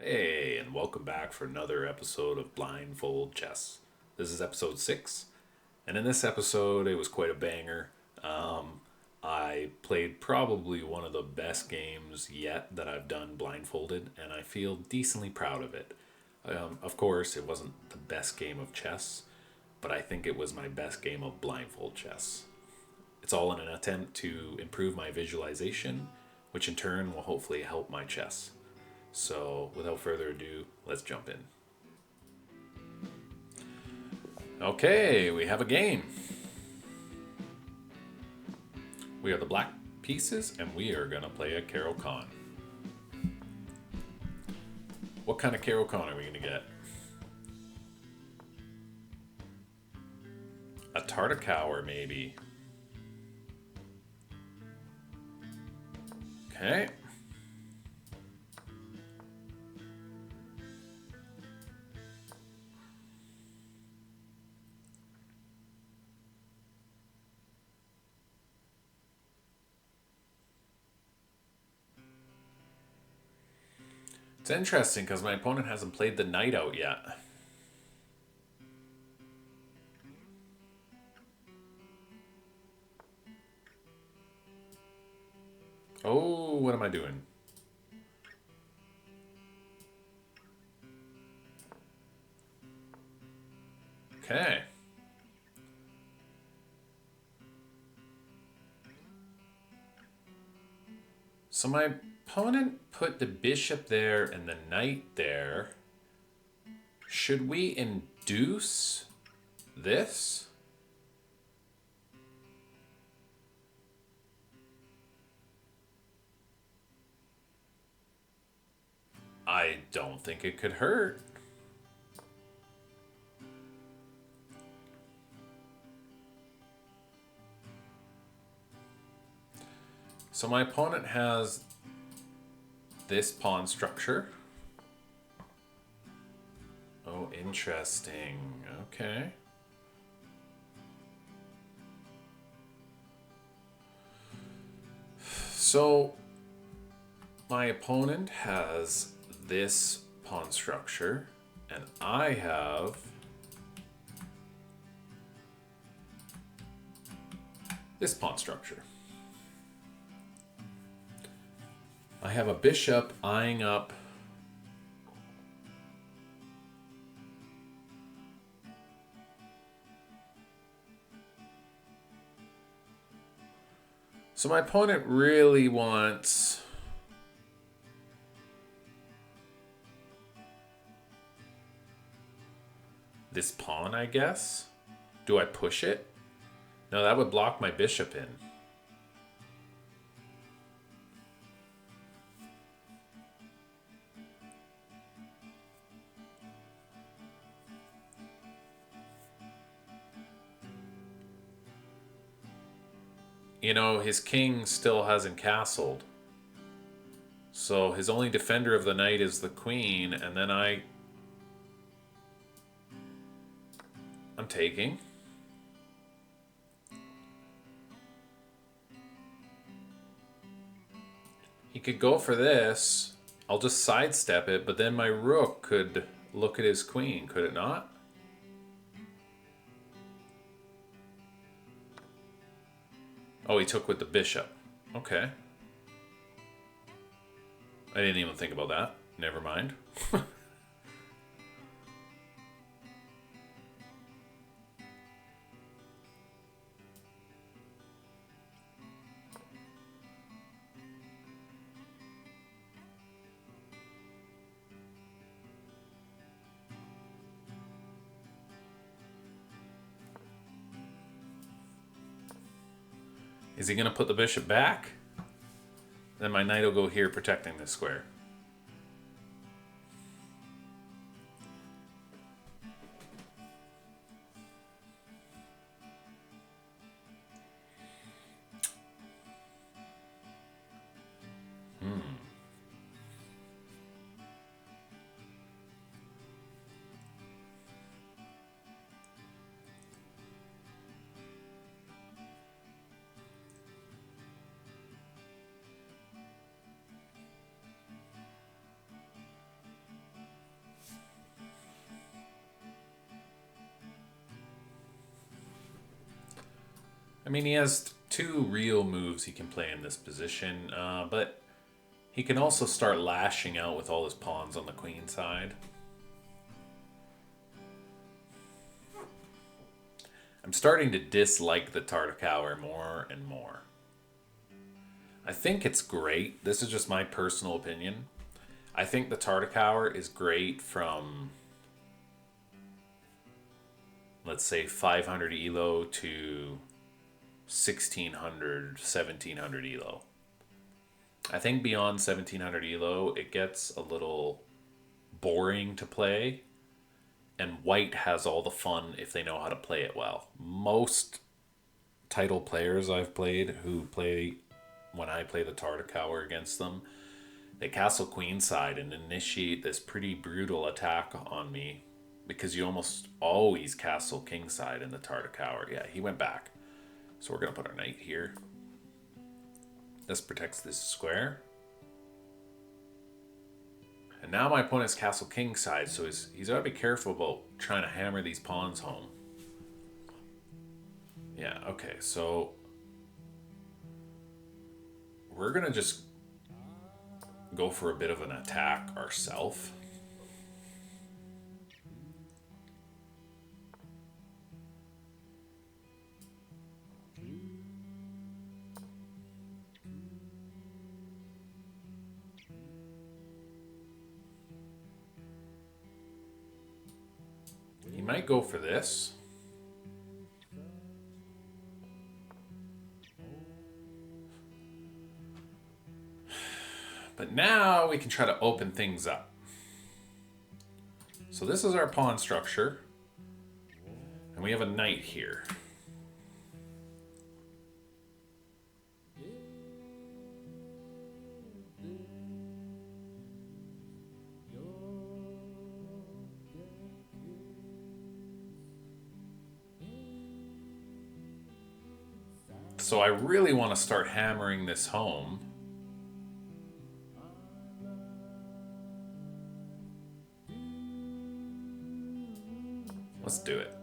Hey, and welcome back for another episode of Blindfold Chess. This is episode 6, and in this episode, it was quite a banger. I played probably one of the best games yet that I've done blindfolded, and I feel decently proud of it. Of course, it wasn't the best game of chess, but I think it was my best game of blindfold chess. It's all in an attempt to improve my visualization, which in turn will hopefully help my chess. So, without further ado, let's jump in. Okay, we have a game. We are the black pieces, and we are going to play a Caro Kann. What kind of Caro Kann are we going to get? A tartakower, maybe. Okay. It's interesting because my opponent hasn't played the knight out yet. Oh, what am I doing? Okay. So my opponent put the bishop there and the knight there. Should we induce this? I don't think it could hurt. So my opponent has this pawn structure. Oh, interesting. Okay. So my opponent has this pawn structure, and I have this pawn structure. I have a bishop eyeing up so my opponent really wants this pawn, I guess. Do I push it? No, that would block my bishop in. You know, his king still hasn't castled. So his only defender of the knight is the queen, and then I'm taking. He could go for this. I'll just sidestep it, but then my rook could look at his queen, could it not? Oh, he took with the bishop. Okay. I didn't even think about that. Never mind. Is he going to put the bishop back? Then my knight will go here protecting this square. I mean, he has two real moves he can play in this position, but he can also start lashing out with all his pawns on the queen side. I'm starting to dislike the tartakower more and more. I think it's great. This is just my personal opinion. I think the tartakower is great from, let's say, 500 elo to 1600, 1700 elo. I think beyond 1700 elo, it gets a little boring to play, and white has all the fun if they know how to play it well. Most title players I've played who play, when I play the tartakower against them, they castle queenside and initiate this pretty brutal attack on me because you almost always castle kingside in the tartakower. Yeah, he went back. So we're going to put our knight here. This protects this square. And now my opponent's castle kingside, so he's got to be careful about trying to hammer these pawns home. Yeah, okay, so we're going to just go for a bit of an attack ourselves. He might go for this. But now we can try to open things up. So this is our pawn structure. And we have a knight here. So I really want to start hammering this home. Let's do it.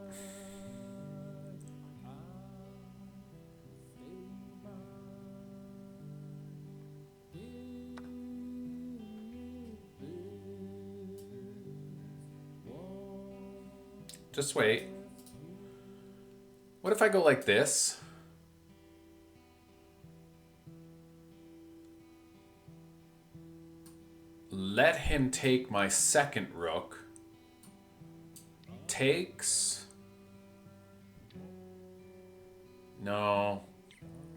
Just wait. What if I go like this? Let him take my second rook. Takes. No,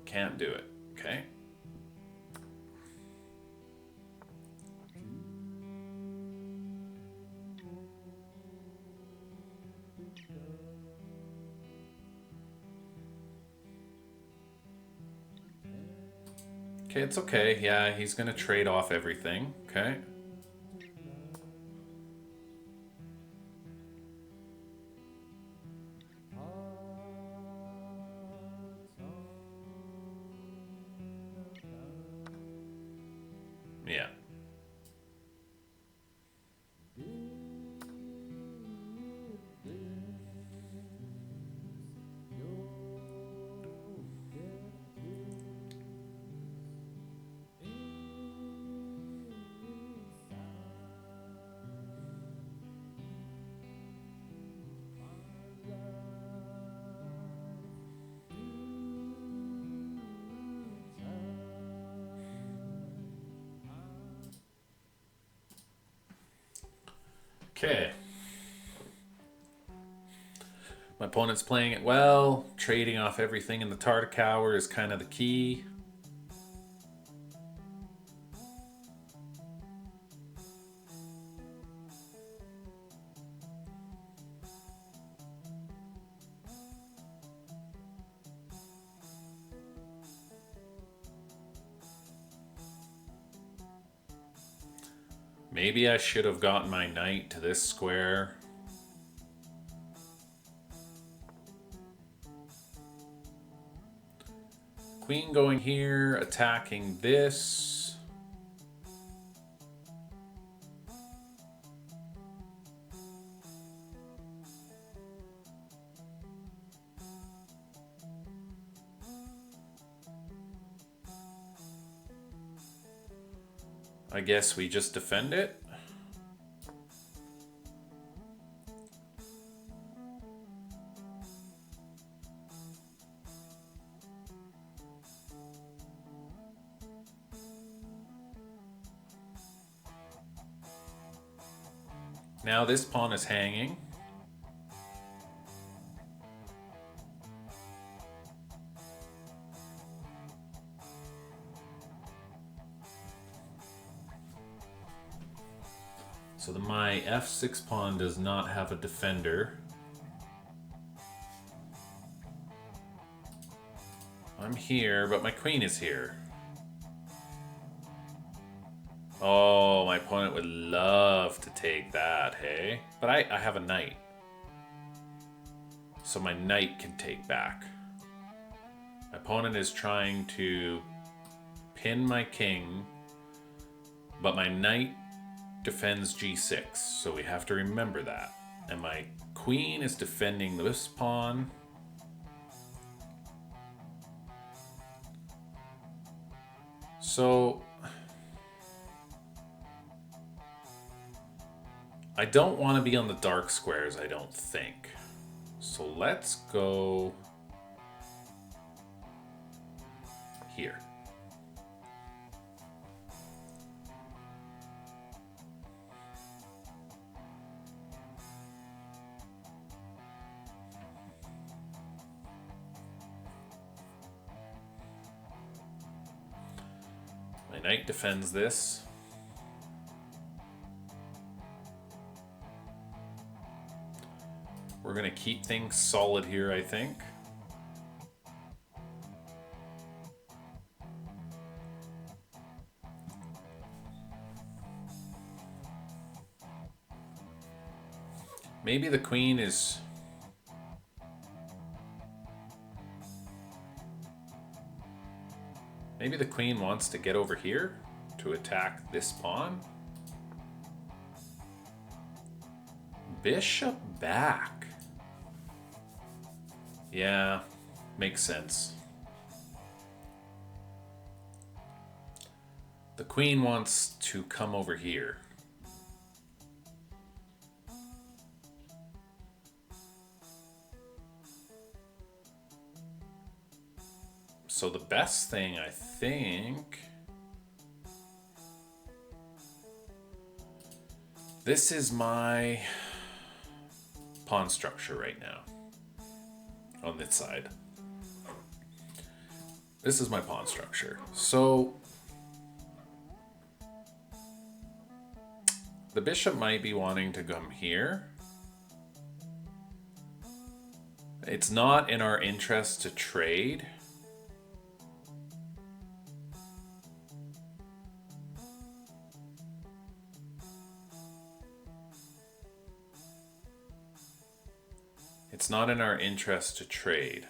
can't do it. Okay. Okay, it's okay. Yeah, he's gonna trade off everything. Okay. Yeah. Okay. My opponent's playing it well. Trading off everything in the tartakower is kind of the key. Maybe I should have gotten my knight to this square. Queen going here, attacking this. I guess we just defend it. Now this pawn is hanging. So my f6 pawn does not have a defender. I'm here, but my queen is here. Oh, my opponent would love to take that, hey? But I have a knight. So my knight can take back. My opponent is trying to pin my king, but my knight defends g6, so we have to remember that. And my queen is defending this pawn. So I don't want to be on the dark squares, I don't think. So let's go here. My knight defends this. We're going to keep things solid here, I think. Maybe the queen is... Maybe the queen wants to get over here to attack this pawn. Bishop back. Yeah, makes sense. The queen wants to come over here. So the best thing, I think... This is my pawn structure right now. On this side. This is my pawn structure. So the bishop might be wanting to come here. It's not in our interest to trade. It's not in our interest to trade.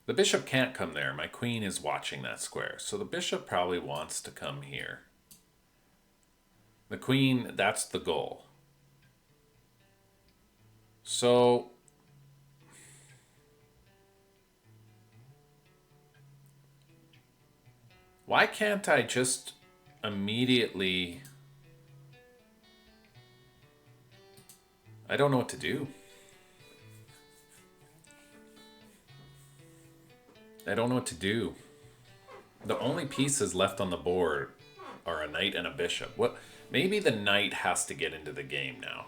The bishop can't come there. My queen is watching that square. So the bishop probably wants to come here. The queen, that's the goal. So why can't I just immediately... I don't know what to do. I don't know what to do. The only pieces left on the board are a knight and a bishop. What? Maybe the knight has to get into the game now.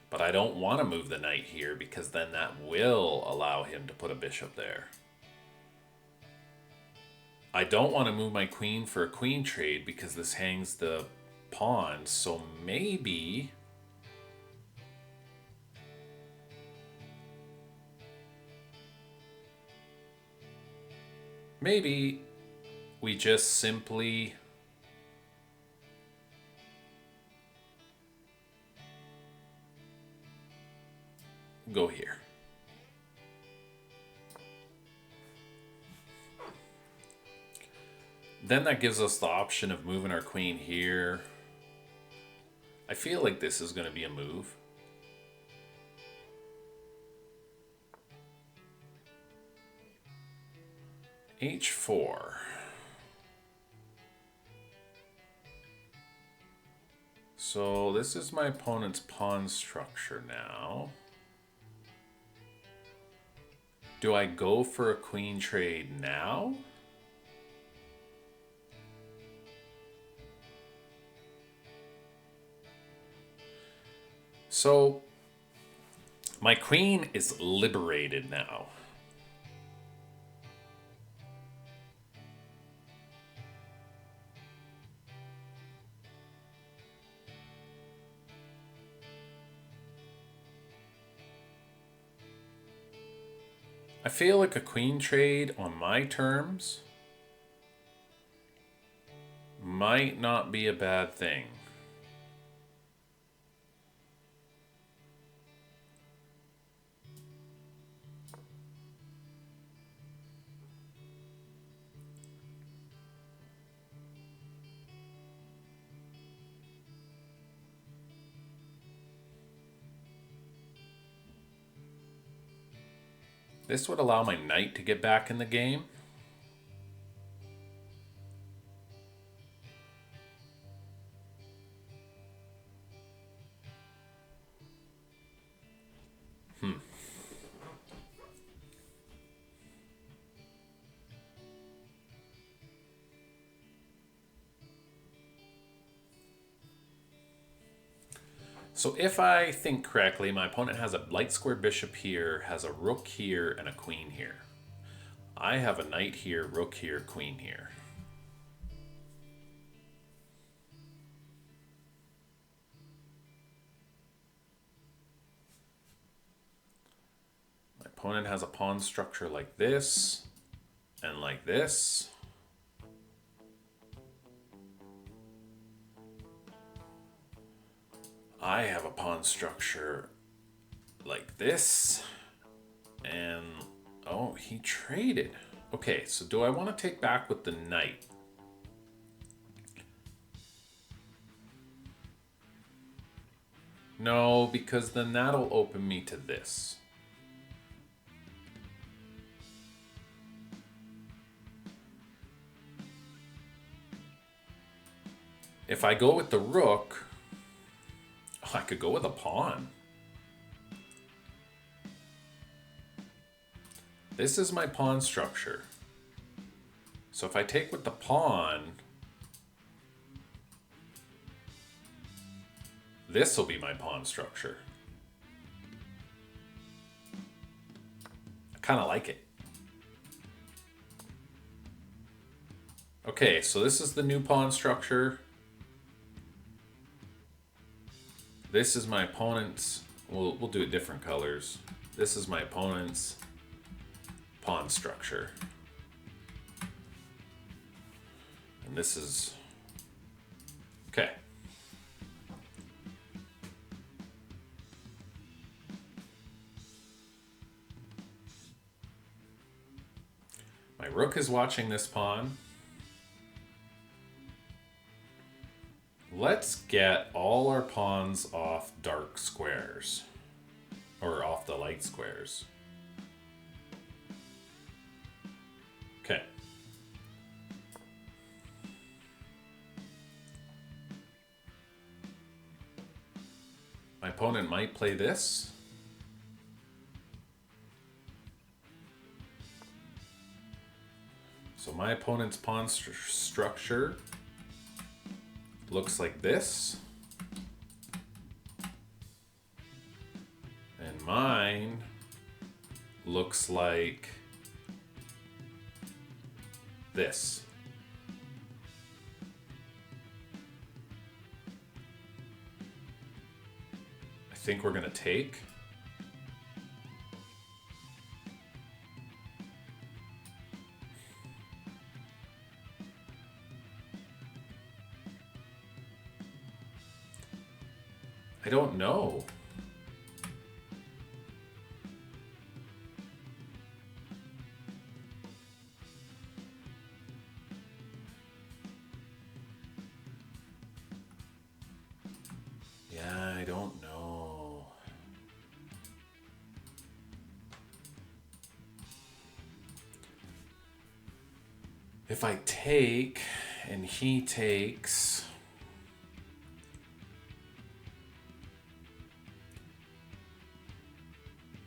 But I don't want to move the knight here because then that will allow him to put a bishop there. I don't want to move my queen for a queen trade because this hangs the pawn, so maybe we just simply go here. Then that gives us the option of moving our queen here. I feel like this is going to be a move. H4. So this is my opponent's pawn structure now. Do I go for a queen trade now? So my queen is liberated now. I feel like a queen trade on my terms might not be a bad thing. This would allow my knight to get back in the game. So if I think correctly, my opponent has a light square bishop here, has a rook here, and a queen here. I have a knight here, rook here, queen here. My opponent has a pawn structure like this, and like this. I have a pawn structure like this, and oh, he traded. Okay, so do I want to take back with the knight? No, because then that'll open me to this. If I go with the rook, I could go with a pawn. This is my pawn structure. So if I take with the pawn, this will be my pawn structure. I kind of like it. Okay, so this is the new pawn structure. This is my opponent's, we'll do it different colors. This is my opponent's pawn structure. And this is, okay. My rook is watching this pawn. Let's get all our pawns off dark squares, or off the light squares. Okay. My opponent might play this. So my opponent's pawn structure looks like this. And mine looks like this. I think we're gonna take. I don't know. Yeah, I don't know. if I take and he takes...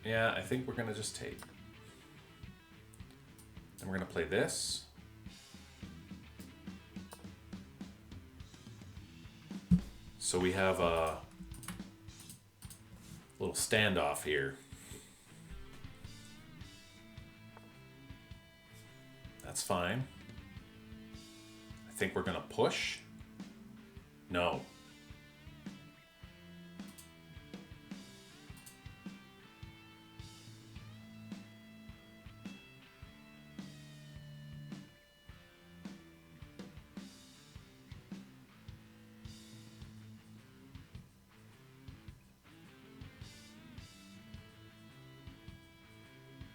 Yeah, I think we're going to just take. And we're going to play this. So we have a little standoff here. That's fine. I think we're going to push. No.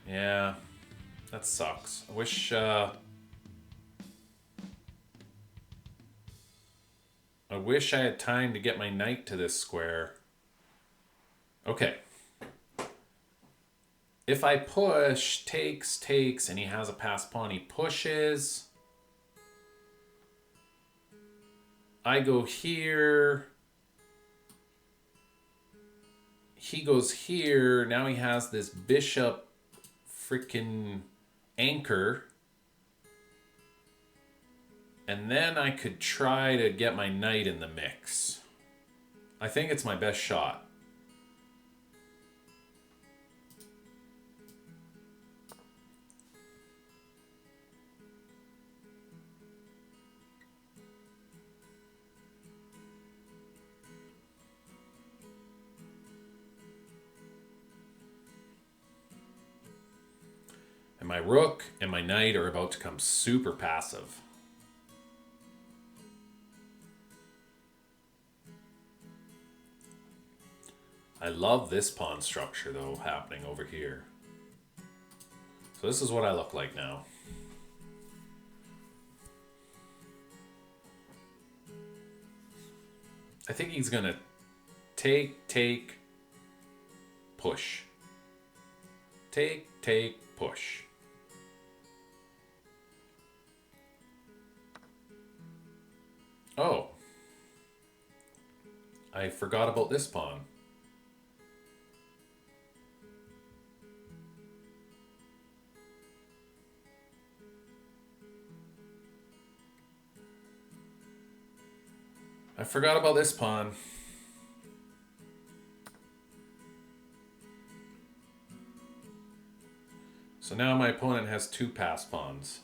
Yeah, that sucks. I wish I had time to get my knight to this square. Okay. If I push, takes, and he has a passed pawn, he pushes. I go here. He goes here. Now he has this bishop freaking anchor. And then I could try to get my knight in the mix. I think it's my best shot. And my rook and my knight are about to come super passive. I love this pawn structure, though, happening over here. So this is what I look like now. I think he's going to take, push. Take, push. Oh. I forgot about this pawn. I forgot about this pawn. So now my opponent has two passed pawns.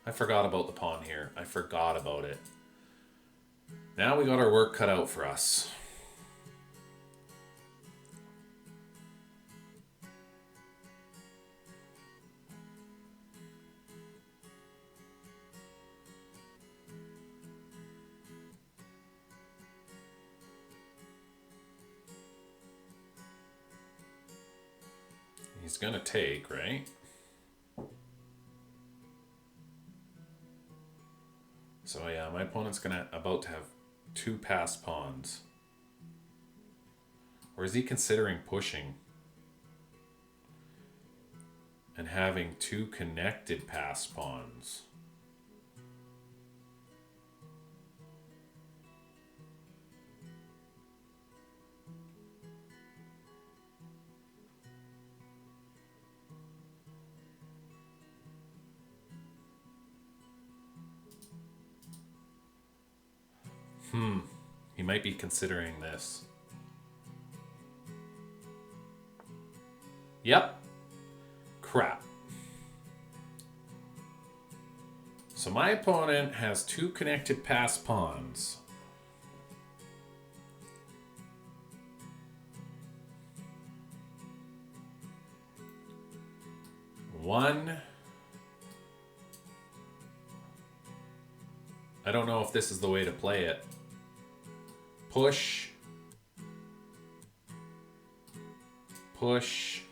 I forgot about the pawn here. I forgot about it. Now we got our work cut out for us. He's gonna take, right? So yeah, my opponent's about to have two passed pawns. Or is he considering pushing and having two connected passed pawns? He might be considering this. Yep. Crap. So my opponent has two connected passed pawns. One. I don't know if this is the way to play it. Push. Push.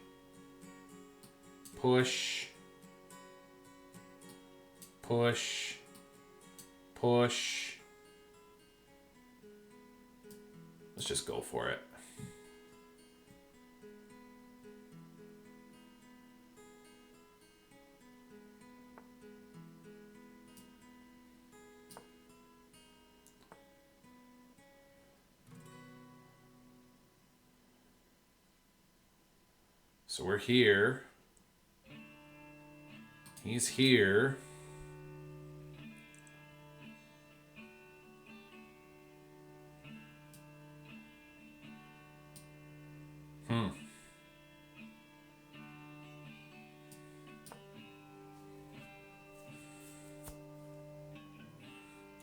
Push. Push. Push. Let's just go for it. So we're here. He's here.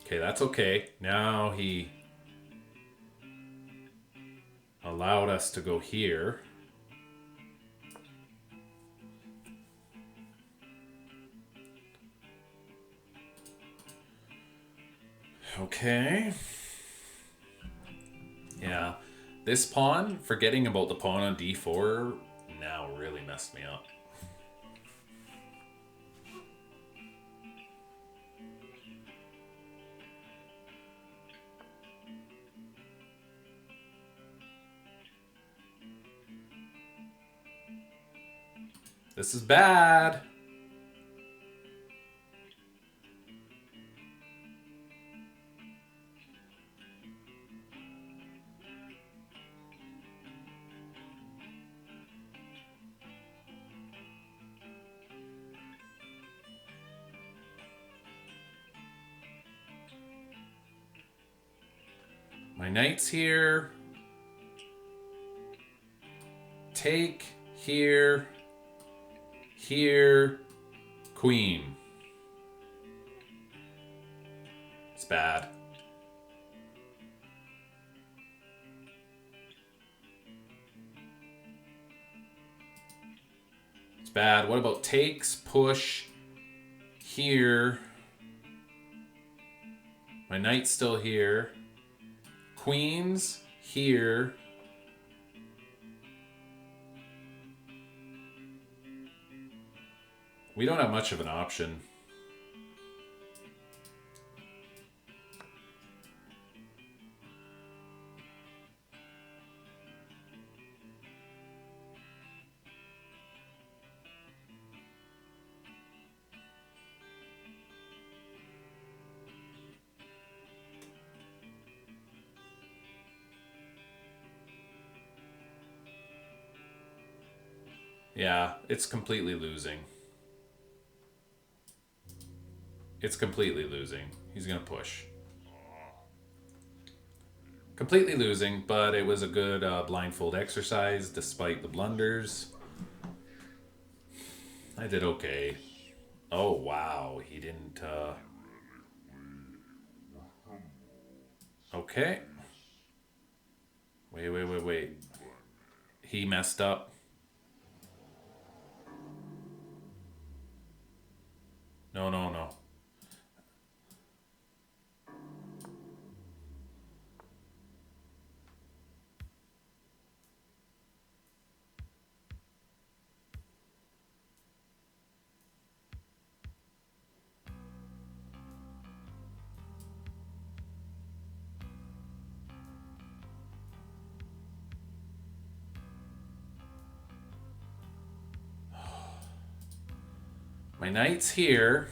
Okay, that's okay. Now he allowed us to go here. Okay. Yeah. This pawn, forgetting about the pawn on d4, now really messed me up. This is bad. My knight's here. Take here. Here. Queen. It's bad. It's bad. What about takes, push, here? My knight's still here. Queens, here. We don't have much of an option. Yeah, it's completely losing. It's completely losing. He's going to push. Completely losing, but it was a good blindfold exercise despite the blunders. I did okay. Oh, wow. He didn't... Okay. Wait. He messed up. No. My knight's here.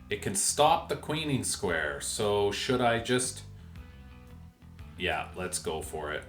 It can stop the queening square, so should I just... Yeah, let's go for it.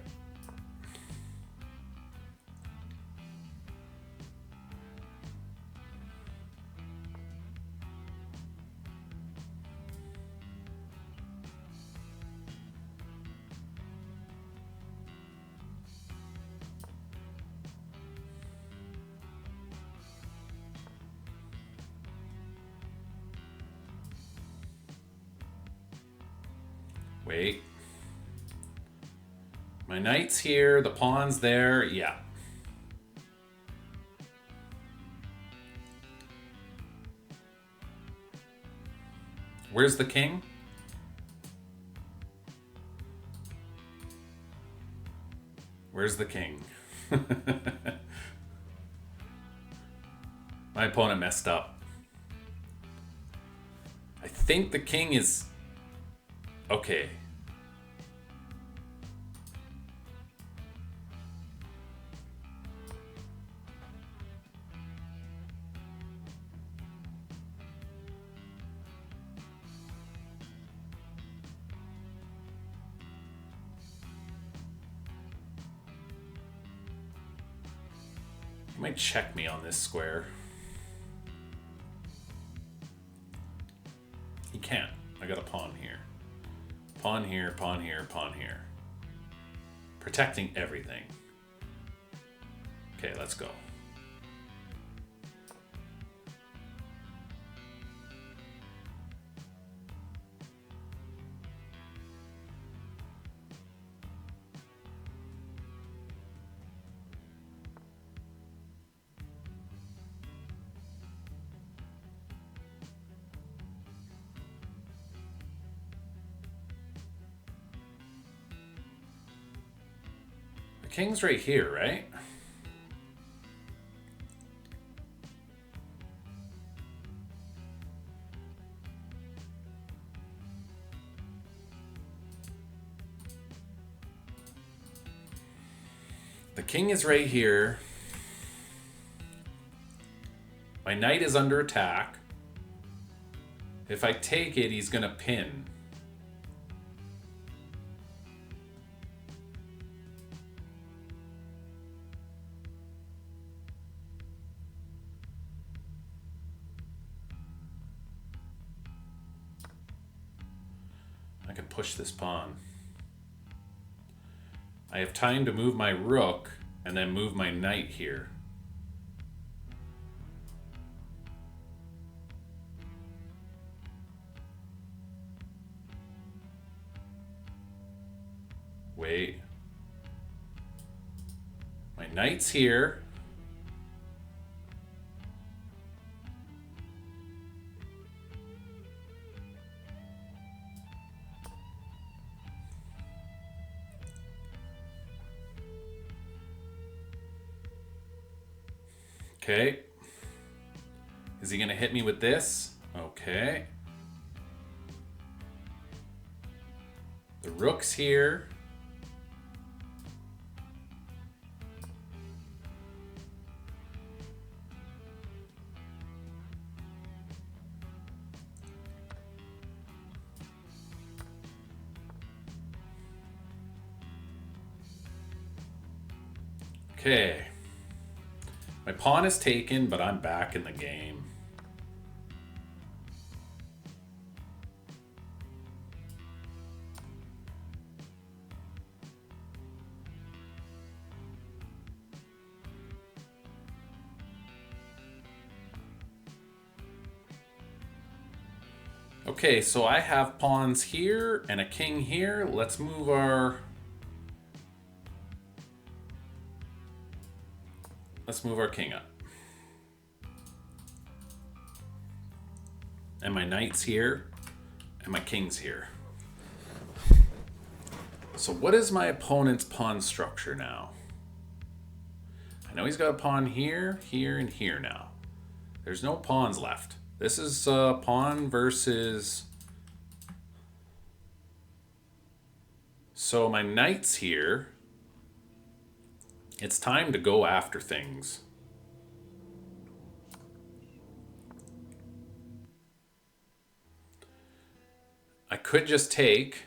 Wait. My knight's here, the pawn's there, yeah. Where's the king? Where's the king? My opponent messed up. I think the king is... Okay. might check me on this square. He can't. I got a pawn here. Pawn here, pawn here, pawn here. Protecting everything. Okay, let's go. King's right here, right? The king is right here. My knight is under attack. If I take it, he's gonna pin. I can push this pawn. I have time to move my rook and then move my knight here. Wait. My knight's here. Okay. Is he gonna hit me with this? Okay. The rook's here. Okay. My pawn is taken, but I'm back in the game. Okay, so I have pawns here and a king here. Let's move our king up. And my knight's here and my king's here. So what is my opponent's pawn structure now? I know he's got a pawn here, here, and here now. There's no pawns left. This is pawn versus... So my knight's here. It's time to go after things. I could just take...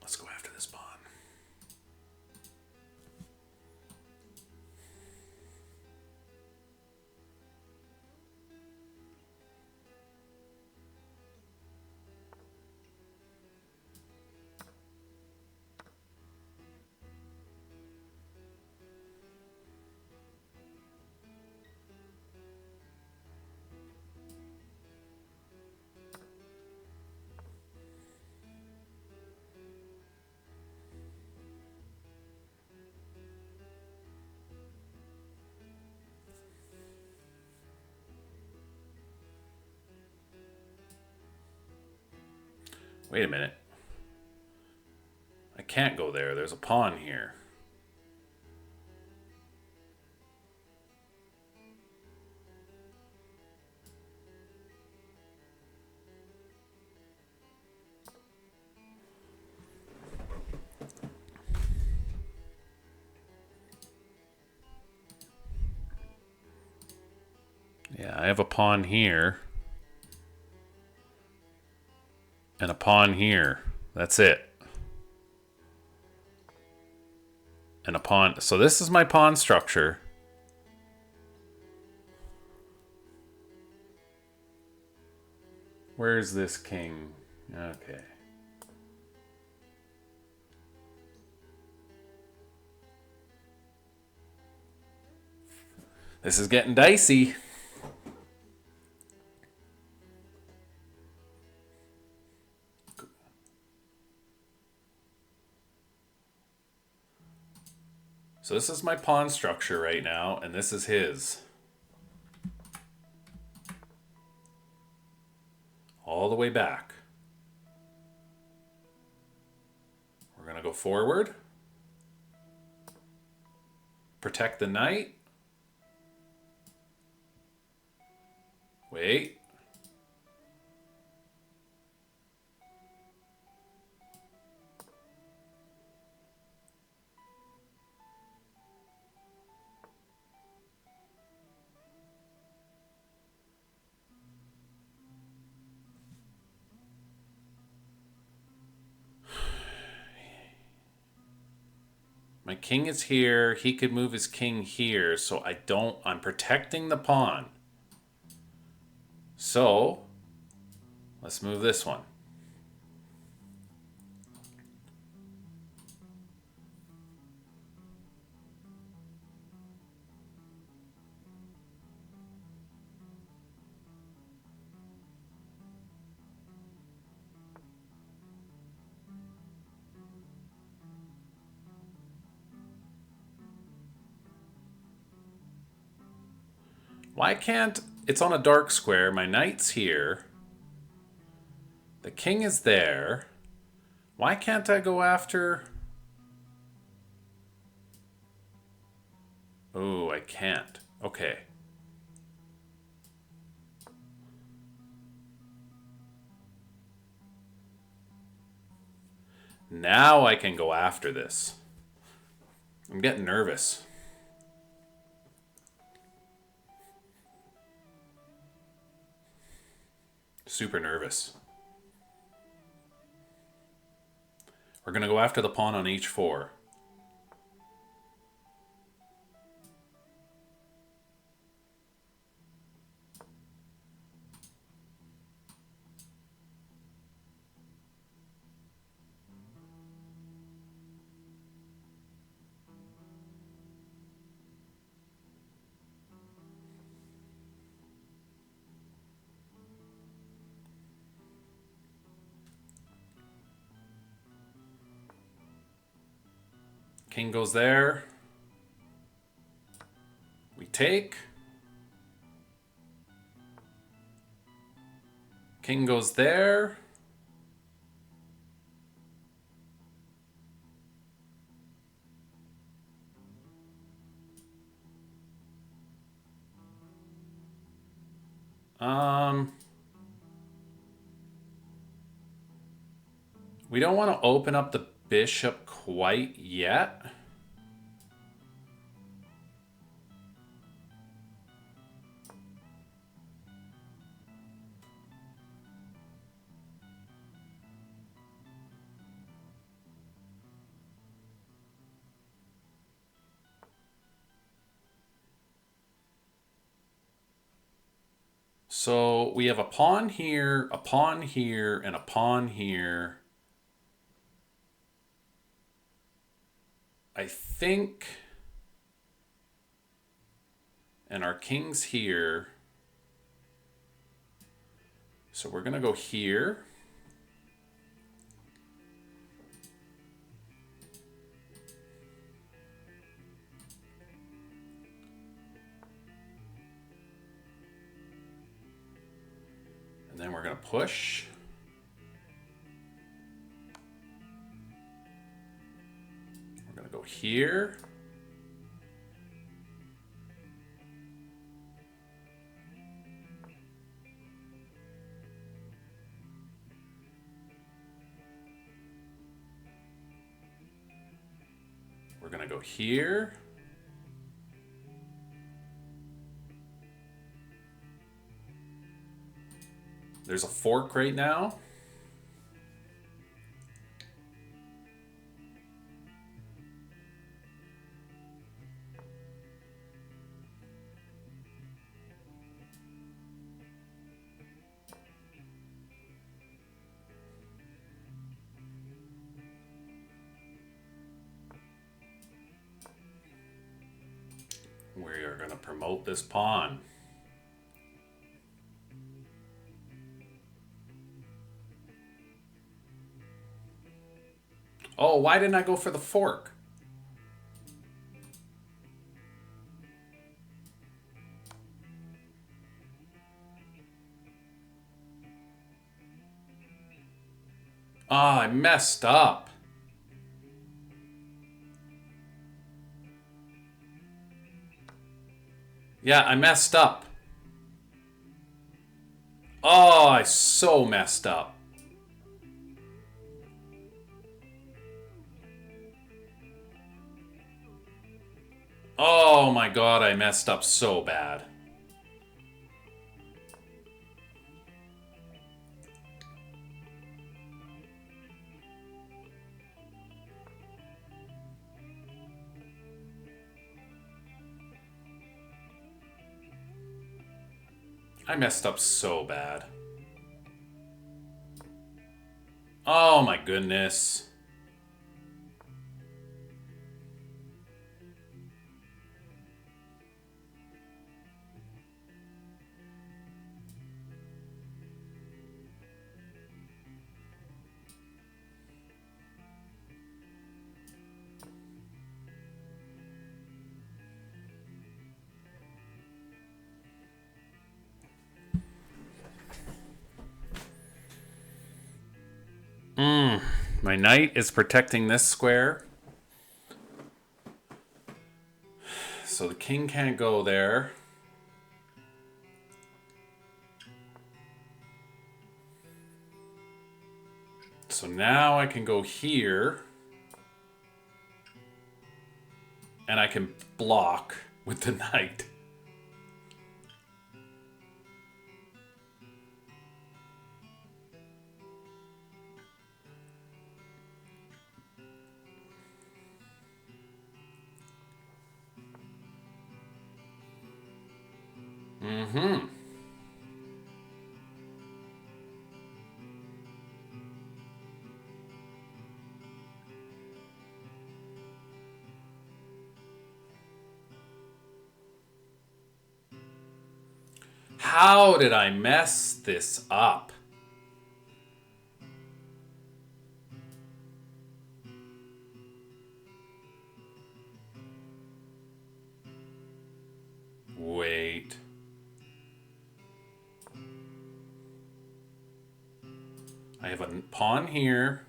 Let's go after this pawn. Wait a minute. I can't go there. There's a pawn here. Yeah, I have a pawn here. and a pawn here. That's it. And a pawn. So this is my pawn structure. Where's this king? Okay. This is getting dicey. So this is my pawn structure right now, and this is his. All the way back. We're going to go forward. Protect the knight. Wait. My king is here. He could move his king here, so I'm protecting the pawn. So, let's move this one. Why can't... It's on a dark square. My knight's here. The king is there. Why can't I go after... Oh, I can't. Okay. Now I can go after this. I'm getting nervous. Super nervous. We're going to go after the pawn on h4. King goes there. We take. King goes there. We don't want to open up the bishop quite yet. So we have a pawn here, a pawn here, and a pawn here. I think... And our king's here. So we're going to go here. And then we're going to push. We're going to go here. We're going to go here. There's a fork right now. promote this pawn. Oh, why didn't I go for the fork? Ah, I messed up. Yeah, I messed up. Oh, I so messed up. Oh my god, I messed up so bad. I messed up so bad. Oh my goodness. My knight is protecting this square. So the king can't go there. So now I can go here. And I can block with the knight. Mm-hmm. How did I mess this up? Wait. I have a pawn here.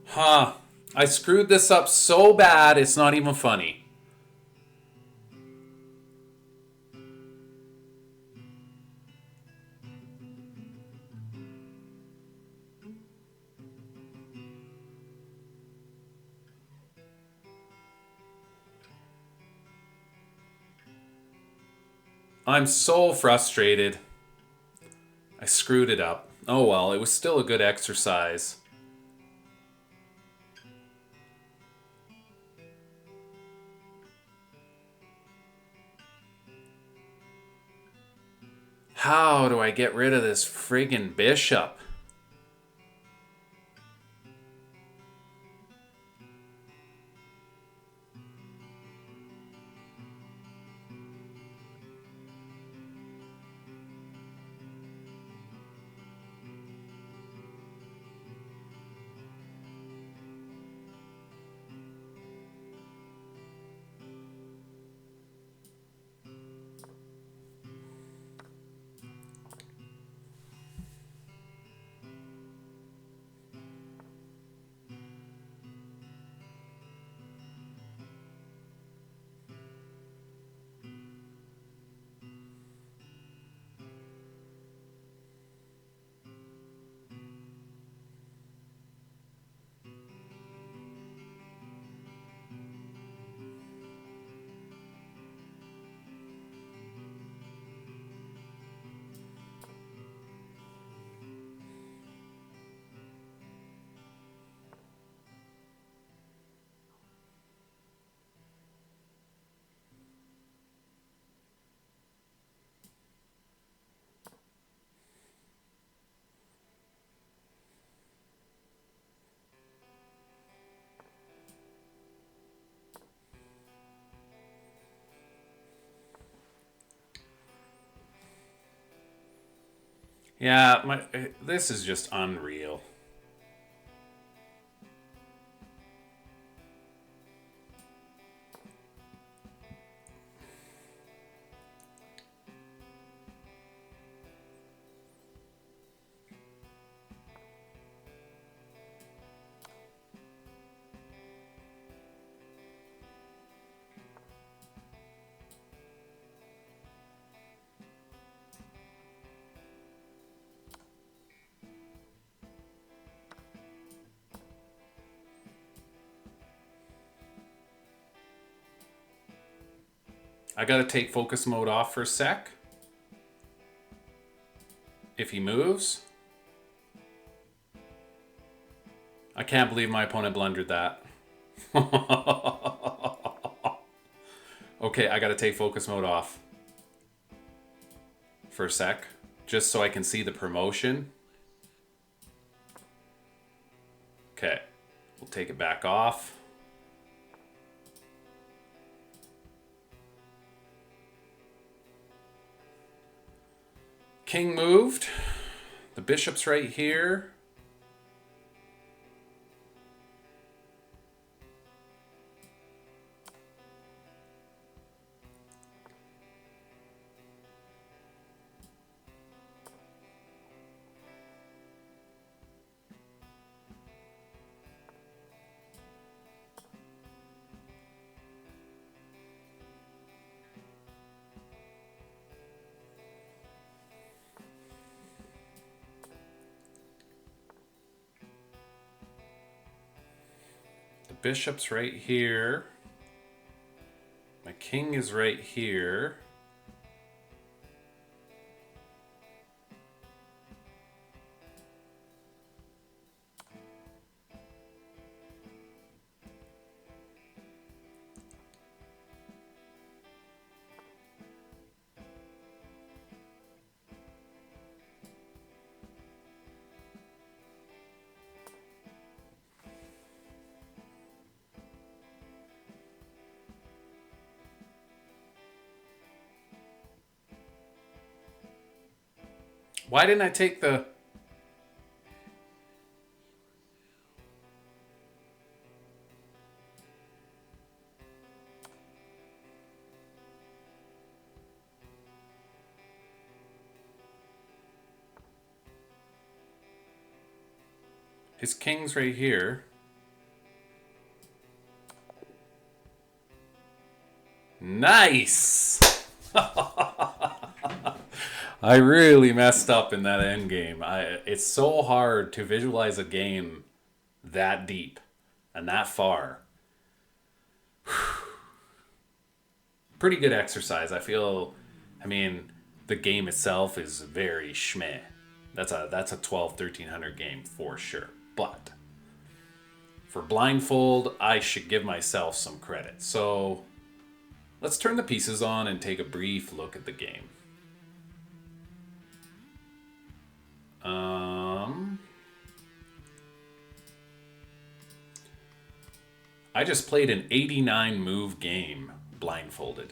Huh. I screwed this up so bad, it's not even funny. I'm so frustrated. I screwed it up. Oh well, it was still a good exercise. How do I get rid of this friggin' bishop? Yeah, this is just unreal. I gotta take focus mode off for a sec. If he moves. I can't believe my opponent blundered that. Okay, I gotta take focus mode off for a sec, just so I can see the promotion. Okay, we'll take it back off. King moved. The bishop's right here. Bishop's right here. My king is right here. Why didn't I take the... His king's right here. Nice! I really messed up in that end game. It's so hard to visualize a game that deep and that far. Pretty good exercise. I mean, the game itself is very schmeh. That's a 1300 game for sure. But for Blindfold, I should give myself some credit. So let's turn the pieces on and take a brief look at the game. I just played an 89 move game blindfolded.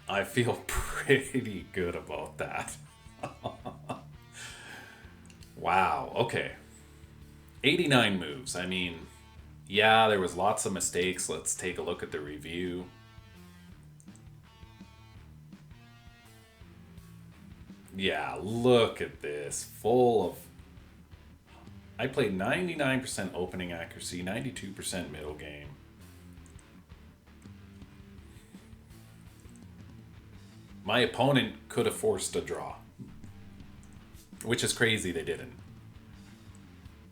I feel pretty good about that. Wow, okay. 89 moves. I mean, yeah, there was lots of mistakes. Let's take a look at the review. Yeah, look at this. Full of... I played 99% opening accuracy, 92% middle game. My opponent could have forced a draw. Which is crazy they didn't.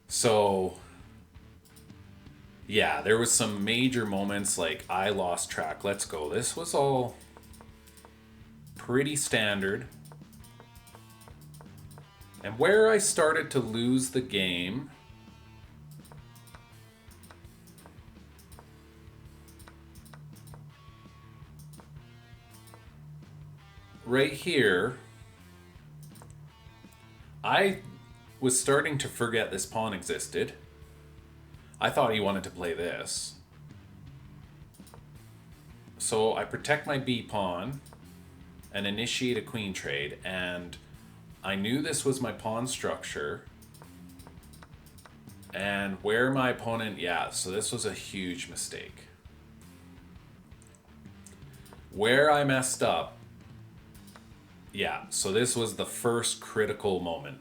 So... yeah, there was some major moments like I lost track. Let's go. This was all pretty standard. And where I started to lose the game right here, I was starting to forget this pawn existed. I thought he wanted to play this. So I protect my B pawn. and initiate a queen trade, and I knew this was my pawn structure. And where my opponent, so this was a huge mistake. Where I messed up, so this was the first critical moment.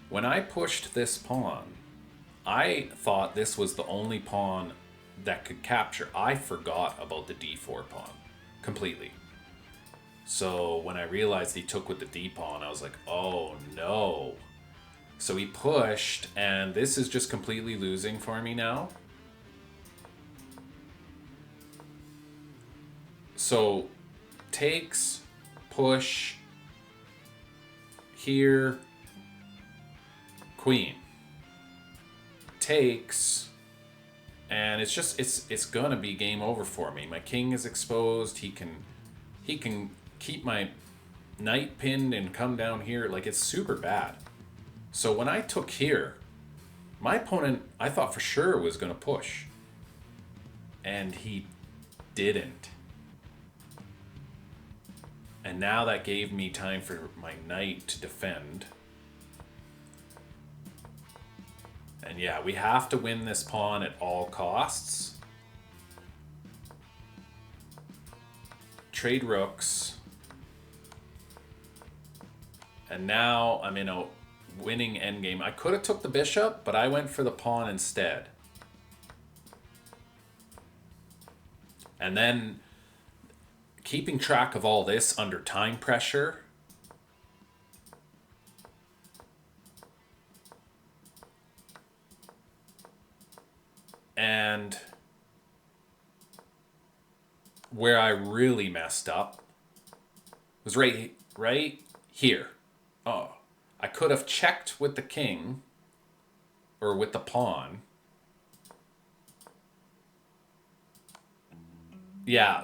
When I pushed this pawn, I thought this was the only pawn that could capture. I forgot about the d4 pawn completely. So when I realized he took with the d pawn, I was like, oh no. So he pushed, and this is just completely losing for me now. So takes, push, here, queen. Takes, and it's gonna be game over for me. My king is exposed. He can keep my knight pinned and come down here. Like, it's super bad. So when I took here, my opponent, I thought for sure was gonna push, and he didn't. And now that gave me time for my knight to defend. And we have to win this pawn at all costs. Trade rooks. And now I'm in a winning endgame. I could have took the bishop, but I went for the pawn instead. And then keeping track of all this under time pressure. And where I really messed up was right here. Oh, I could have checked with the king or with the pawn.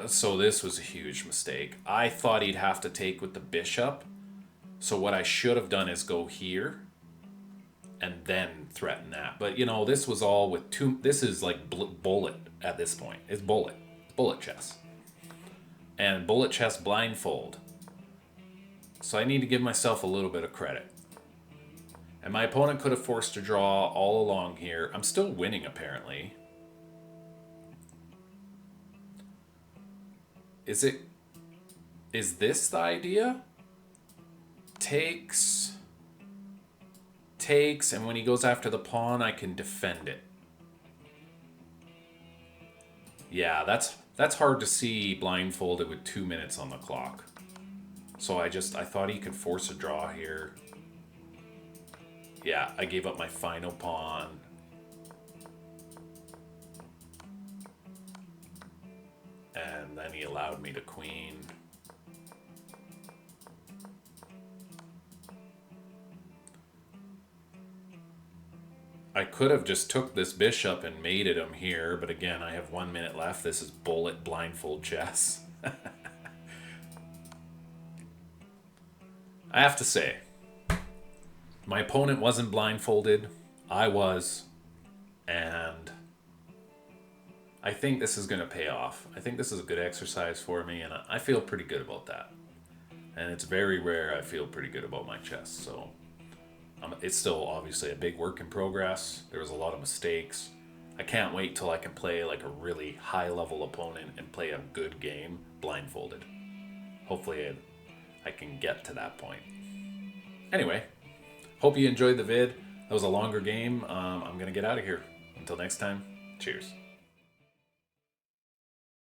So this was a huge mistake. I thought he'd have to take with the bishop. So what I should have done is go here and then threaten that. But, this was all with this is like bullet at this point. It's bullet. It's bullet chess. And bullet chess blindfold. So I need to give myself a little bit of credit. And my opponent could have forced a draw all along here. I'm still winning, apparently. Is this the idea? Takes, and when he goes after the pawn, I can defend it. That's hard to see blindfolded with 2 minutes on the clock. So I thought he could force a draw here. I gave up my final pawn. And then he allowed me to queen. I could have just took this bishop and mated him here, but again, I have 1 minute left. This is bullet blindfold chess. I have to say, my opponent wasn't blindfolded. I was. And I think this is going to pay off. I think this is a good exercise for me, and I feel pretty good about that. And it's very rare I feel pretty good about my chess, so it's still obviously a big work in progress. There was a lot of mistakes. I can't wait till I can play like a really high-level opponent and play a good game blindfolded. Hopefully I can get to that point. Anyway, hope you enjoyed the vid. That was a longer game. I'm going to get out of here. Until next time, cheers.